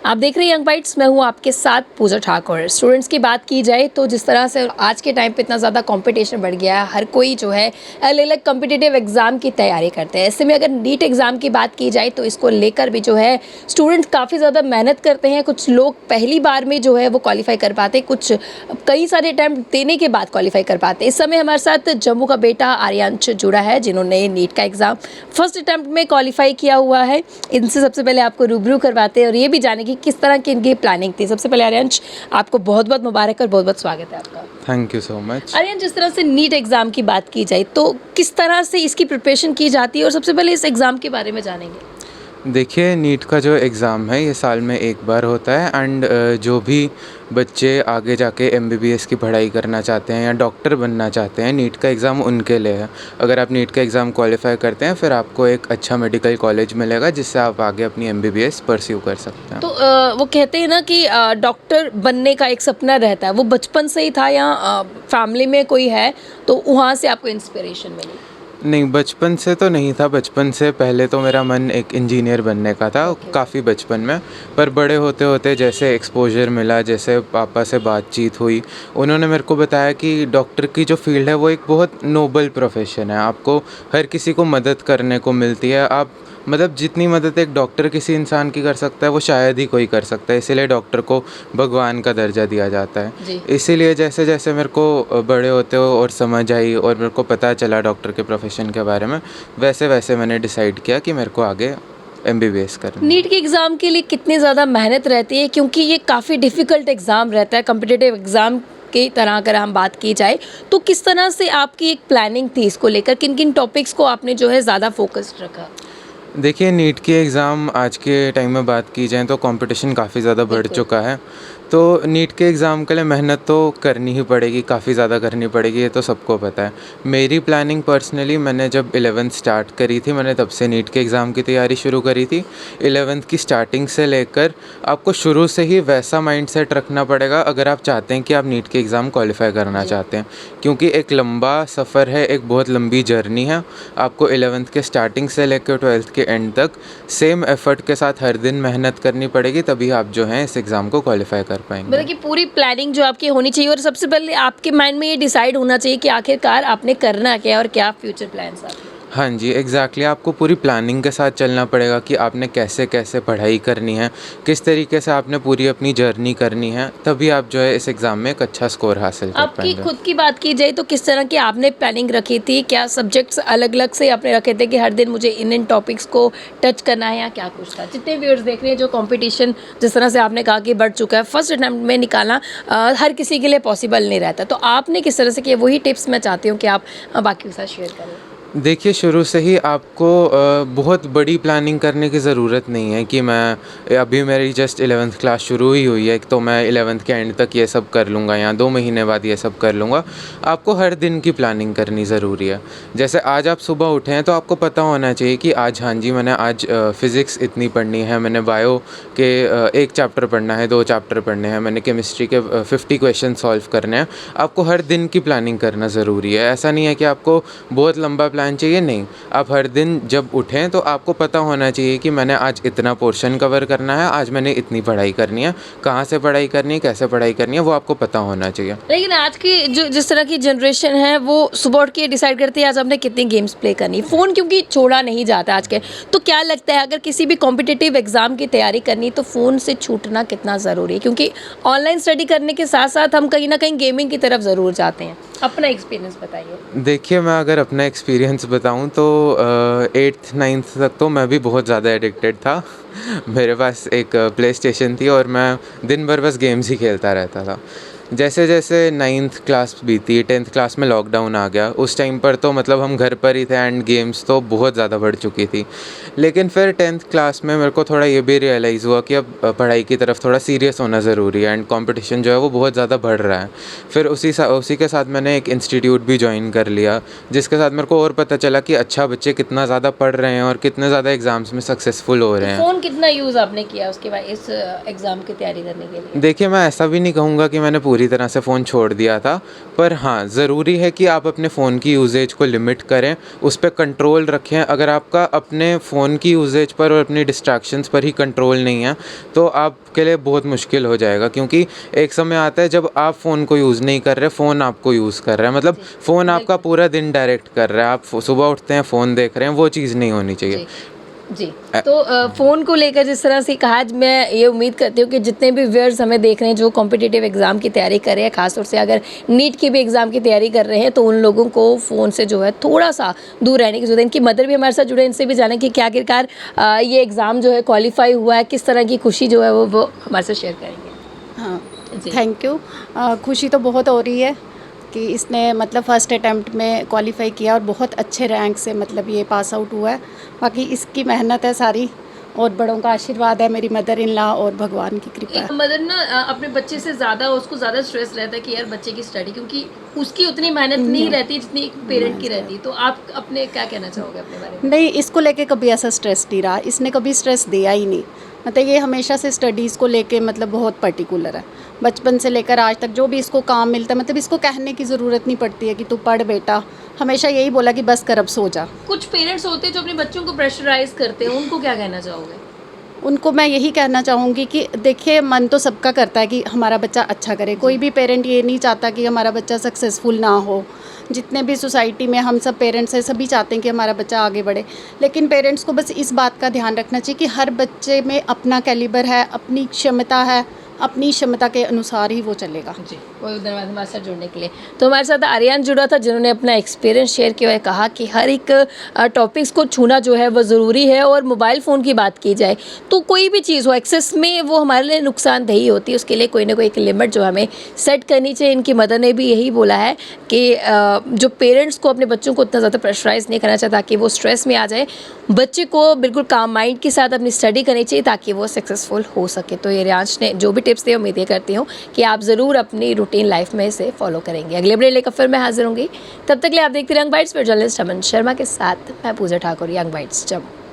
आप देख रहे हैं यंग बाइट्स, मैं हूं आपके साथ पूजा ठाकुर। स्टूडेंट्स की बात की जाए तो जिस तरह से आज के टाइम पे इतना ज़्यादा कंपटीशन बढ़ गया है, हर कोई जो है अलग-अलग कॉम्पिटिटिव एग्ज़ाम की तैयारी करते हैं। ऐसे में अगर नीट एग्ज़ाम की बात की जाए तो इसको लेकर भी जो है स्टूडेंट्स काफ़ी ज़्यादा मेहनत करते हैं। कुछ लोग पहली बार में जो है वो क्वालिफाई कर पाते हैं, कुछ कई सारे अटैम्प्ट देने के बाद क्वालिफाई कर पाते हैं। इस समय हमारे साथ जम्मू का बेटा आर्यांश जुड़ा है, जिन्होंने नीट का एग्ज़ाम फर्स्ट अटैम्प्ट में क्वालिफाई किया हुआ है। इनसे सबसे पहले आपको रूबरू करवाते हैं और ये भी जाने कि किस तरह की इनकी प्लानिंग थी। सबसे पहले आर्यांश, आपको बहुत बहुत मुबारक और बहुत बहुत स्वागत है आपका। Thank you so much. Aryansh, जिस तरह से नीट एग्ज़ाम की बात की जाए तो किस तरह से इसकी प्रिपरेशन की जाती है, और सबसे पहले इस एग्ज़ाम के बारे में जानेंगे। देखिए, नीट का जो एग्ज़ाम है ये साल में एक बार होता है एंड जो भी बच्चे आगे जाके एमबीबीएस की पढ़ाई करना चाहते हैं या डॉक्टर बनना चाहते हैं, नीट का एग्ज़ाम उनके लिए है। अगर आप नीट का एग्ज़ाम क्वालिफाई करते हैं फिर आपको एक अच्छा मेडिकल कॉलेज मिलेगा जिससे आप आगे अपनी एमबीबीएस परस्यू कर सकते हैं। तो वो कहते हैं ना कि डॉक्टर बनने का एक सपना रहता है, वो बचपन से ही था या फैमिली में कोई है तो वहाँ से आपको इंस्पिरेशन मिली? नहीं, बचपन से तो नहीं था। बचपन से पहले तो मेरा मन एक इंजीनियर बनने का था, काफ़ी बचपन में। पर बड़े होते होते जैसे एक्सपोजर मिला, जैसे पापा से बातचीत हुई, उन्होंने मेरे को बताया कि डॉक्टर की जो फील्ड है वो एक बहुत नोबल प्रोफेशन है। आपको हर किसी को मदद करने को मिलती है। आप मतलब जितनी मदद एक डॉक्टर किसी इंसान की कर सकता है वो शायद ही कोई कर सकता है, इसीलिए डॉक्टर को भगवान का दर्जा दिया जाता है। इसीलिए जैसे जैसे मेरे को बड़े होते हो और समझ आई और मेरे को पता चला डॉक्टर के प्रोफेशन के बारे में, वैसे वैसे मैंने डिसाइड किया कि मेरे को आगे एमबीबीएस करना। नीट के एग्ज़ाम के लिए कितनी ज़्यादा मेहनत रहती है, क्योंकि ये काफ़ी डिफ़िकल्ट एग्ज़ाम रहता है कॉम्पिटिटिव एग्ज़ाम की तरह। अगर हम बात की जाए तो किस तरह से आपकी एक प्लानिंग थी इसको लेकर, किन किन टॉपिक्स को आपने जो है ज़्यादा फोकस्ड रखा? देखिए, नीट के एग्ज़ाम आज के टाइम में बात की जाए तो कंपटीशन काफ़ी ज़्यादा बढ़ चुका है। तो नीट के एग्ज़ाम के लिए मेहनत तो करनी ही पड़ेगी, काफ़ी ज़्यादा करनी पड़ेगी, ये तो सबको पता है। मेरी प्लानिंग पर्सनली, मैंने जब 11th स्टार्ट करी थी, मैंने तब से नीट के एग्ज़ाम की तैयारी शुरू करी थी। 11th की स्टार्टिंग से लेकर आपको शुरू से ही वैसा माइंडसेट रखना पड़ेगा अगर आप चाहते हैं कि आप नीट के एग्ज़ाम क्वालिफाई करना चाहते हैं, क्योंकि एक लंबा सफ़र है, एक बहुत लंबी जर्नी है। आपको 11th के स्टार्टिंग से लेकर 12th के एंड तक सेम एफ़र्ट के साथ हर दिन मेहनत करनी पड़ेगी, तभी आप जो है इस एग्ज़ाम को क्वालिफाई कर पाएंगे। मतलब कि पूरी प्लानिंग जो आपकी होनी चाहिए, और सबसे पहले आपके माइंड में ये डिसाइड होना चाहिए कि आखिरकार आपने करना क्या है और क्या फ्यूचर प्लान्स आपके। हाँ जी, एग्ज़ैक्टली। आपको पूरी प्लानिंग के साथ चलना पड़ेगा कि आपने कैसे कैसे पढ़ाई करनी है, किस तरीके से आपने पूरी अपनी जर्नी करनी है, तभी आप जो है इस एग्ज़ाम में एक अच्छा स्कोर हासिल कर आपकी पाएंगे। खुद की बात की जाए तो किस तरह की आपने प्लानिंग रखी थी? क्या सब्जेक्ट्स अलग अलग से आपने रखे थे कि हर दिन मुझे इन इन टॉपिक्स को टच करना है, या क्या कुछ था? जितने व्यूअर्स देख रहे हैं, जो कंपटीशन जिस तरह से आपने कहा कि बढ़ चुका है, फर्स्ट अटैम्प्ट में निकालना हर किसी के लिए पॉसिबल नहीं रहता, तो आपने किस तरह से किया? वही टिप्स मैं चाहती हूँ कि आप बाकी के साथ शेयर करें। देखिए, शुरू से ही आपको बहुत बड़ी प्लानिंग करने की ज़रूरत नहीं है कि मैं अभी मेरी जस्ट 11th क्लास शुरू ही हुई है तो मैं 11th के एंड तक ये सब कर लूँगा या 2 महीने बाद ये सब कर लूँगा। आपको हर दिन की प्लानिंग करनी ज़रूरी है। जैसे आज आप सुबह उठे हैं तो आपको पता होना चाहिए कि आज, हाँ जी, मैंने आज फ़िज़िक्स इतनी पढ़नी है, मैंने बायो के 1 चैप्टर पढ़ना है, 2 चैप्टर पढ़ने हैं, मैंने केमिस्ट्री के 50 क्वेश्चन सॉल्व करने हैं। आपको हर दिन की प्लानिंग करना ज़रूरी है। ऐसा नहीं है कि आपको बहुत लंबा चाहिए, नहीं। आप हर दिन जब उठें तो आपको पता होना चाहिए कि मैंने आज इतना पोर्शन कवर करना है, आज मैंने इतनी पढ़ाई करनी है, कहाँ से पढ़ाई करनी है, कैसे पढ़ाई करनी है, वो आपको पता होना चाहिए। लेकिन आज की जो जिस तरह की जनरेशन है वो सुबह उठ के डिसाइड करती है आज हमने कितनी गेम्स प्ले करनी है। फ़ोन क्योंकि छोड़ा नहीं जाता आज के, तो क्या लगता है अगर किसी भी कॉम्पिटिटिव एग्ज़ाम की तैयारी करनी तो फ़ोन से छूटना कितना ज़रूरी है? क्योंकि ऑनलाइन स्टडी करने के साथ साथ हम कहीं ना कहीं गेमिंग की तरफ ज़रूर जाते हैं। अपना एक्सपीरियंस बताइए। देखिए, मैं अगर अपना एक्सपीरियंस बताऊं तो 8th 9th तक तो मैं भी बहुत ज़्यादा एडिक्टेड था। मेरे पास एक प्ले स्टेशन थी और मैं दिन भर बस गेम्स ही खेलता रहता था। जैसे जैसे 9th क्लास बीती, 10th क्लास में लॉकडाउन आ गया। उस टाइम पर तो मतलब हम घर पर ही थे एंड गेम्स तो बहुत ज़्यादा बढ़ चुकी थी। लेकिन फिर 10th क्लास में मेरे को थोड़ा ये भी रियलाइज़ हुआ कि अब पढ़ाई की तरफ थोड़ा सीरियस होना ज़रूरी है एंड कंपटीशन जो है वो बहुत ज़्यादा बढ़ रहा है। फिर उसी के साथ मैंने एक इंस्टीट्यूट भी ज्वाइन कर लिया, जिसके साथ मेरे को और पता चला कि अच्छा, बच्चे कितना ज़्यादा पढ़ रहे हैं और कितने ज़्यादा एग्ज़ाम्स में सक्सेसफुल हो रहे हैं। फ़ोन कितना यूज़ आपने किया उसके बाद इस एग्ज़ाम की तैयारी करने के लिए? देखिए, मैं ऐसा भी नहीं कहूँगा कि मैंने पूरी पूरी तरह से फ़ोन छोड़ दिया था, पर हाँ, ज़रूरी है कि आप अपने फ़ोन की यूसेज को लिमिट करें, उस पे कंट्रोल रखें। अगर आपका अपने फ़ोन की यूसेज पर और अपनी डिस्ट्रैक्शंस पर ही कंट्रोल नहीं है, तो आपके लिए बहुत मुश्किल हो जाएगा, क्योंकि एक समय आता है जब आप फ़ोन को यूज़ नहीं कर रहे, फ़ोन आपको यूज़ कर रहा है। मतलब फ़ोन आपका पूरा दिन डायरेक्ट कर रहा है, आप सुबह उठते हैं फ़ोन देख रहे हैं, वो चीज़ नहीं होनी चाहिए। जी, तो फ़ोन को लेकर जिस तरह से कहा, आज मैं ये उम्मीद करती हूँ कि जितने भी व्यूअर्स हमें देख रहे हैं जो कॉम्पिटिटिव एग्ज़ाम की तैयारी कर रहे हैं, ख़ासतौर से अगर नीट की भी एग्ज़ाम की तैयारी कर रहे हैं, तो उन लोगों को फ़ोन से जो है थोड़ा-सा दूर रहने की ज़रूरत है। इनकी मदर भी हमारे साथ जुड़े हैं, इनसे भी जानें कि क्या आखिरकार ये एग्ज़ाम जो है क्वालीफाई हुआ है, किस तरह की खुशी जो है वो हमारे साथ शेयर करेंगे। हाँ, जी। Thank you. खुशी तो बहुत हो रही है कि इसने मतलब फ़र्स्ट अटेम्प्ट में क्वालिफाई किया और बहुत अच्छे रैंक से मतलब ये पास आउट हुआ है। बाकी इसकी मेहनत है सारी, और बड़ों का आशीर्वाद है, मेरी मदर इन लॉ और भगवान की कृपा है। एक मदर ना अपने बच्चे से ज़्यादा, उसको ज़्यादा स्ट्रेस रहता है कि यार बच्चे की स्टडी, क्योंकि उसकी उतनी मेहनत नहीं रहती जितनी एक पेरेंट की रहती। तो आप अपने क्या कहना चाहोगे अपने बारे में? नहीं, इसको लेके कभी ऐसा स्ट्रेस नहीं रहा, इसने कभी स्ट्रेस दिया ही नहीं। मतलब ये हमेशा से स्टडीज़ को लेके मतलब बहुत पर्टिकुलर है, बचपन से लेकर आज तक जो भी इसको काम मिलता है, मतलब इसको कहने की ज़रूरत नहीं पड़ती है कि तू पढ़ बेटा, हमेशा यही बोला कि बस कर अब सो जा। कुछ पेरेंट्स होते हैं जो अपने बच्चों को प्रेशराइज करते हैं, उनको क्या कहना चाहोगे? उनको मैं यही कहना चाहूँगी कि देखिए, मन तो सबका करता है कि हमारा बच्चा अच्छा करे, कोई भी पेरेंट ये नहीं चाहता कि हमारा बच्चा सक्सेसफुल ना हो। जितने भी सोसाइटी में हम सब पेरेंट्स हैं, सभी चाहते हैं कि हमारा बच्चा आगे बढ़े, लेकिन पेरेंट्स को बस इस बात का ध्यान रखना चाहिए कि हर बच्चे में अपना कैलिबर है, अपनी क्षमता है, अपनी क्षमता के अनुसार ही वो चलेगा। जी, बहुत धन्यवाद हमारे साथ जुड़ने के लिए। तो हमारे साथ आर्यन जुड़ा था, जिन्होंने अपना एक्सपीरियंस शेयर किया है, कहा कि हर एक टॉपिक्स को छूना जो है वो ज़रूरी है। और मोबाइल फ़ोन की बात की जाए तो कोई भी चीज़ हो एक्सेस में, वो हमारे लिए नुकसानदेही होती है, उसके लिए कोई ना कोई एक लिमिट जो हमें सेट करनी चाहिए। इनकी मदर ने भी यही बोला है कि जो पेरेंट्स को अपने बच्चों को उतना ज़्यादा प्रेशराइज़ नहीं करना चाहिए ताकि वो स्ट्रेस में आ जाए। बच्चे को बिल्कुल काम माइंड के साथ अपनी स्टडी करनी चाहिए ताकि वो सक्सेसफुल हो सके। तो ये रियांश ने जो भी टिप्स दिए, उम्मीद ये करती हूँ कि आप ज़रूर अपनी रूटीन लाइफ में इसे फॉलो करेंगे। अगले अपडेट लेकर फिर मैं हाजिर होंगी, तब तक के लिए आप देखते रहिए यंग बाइट्स पर। जर्नलिस्ट अमन शर्मा के साथ मैं पूजा ठाकुर, यंग बाइट्स जम्मू।